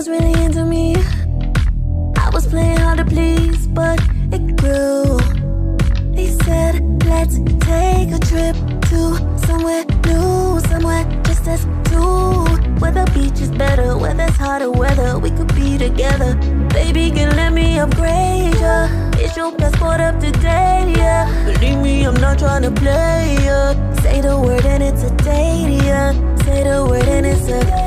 was really into me. I was playing hard to please, but it grew. He said, let's take a trip to somewhere new, somewhere just us two. Where the beach is better, where there's hotter weather, we could be together. Baby, can let me upgrade ya. Is your passport up to date, yeah? Believe me, I'm not trying to play ya. Say the word and it's a date, yeah. Say the word and it's a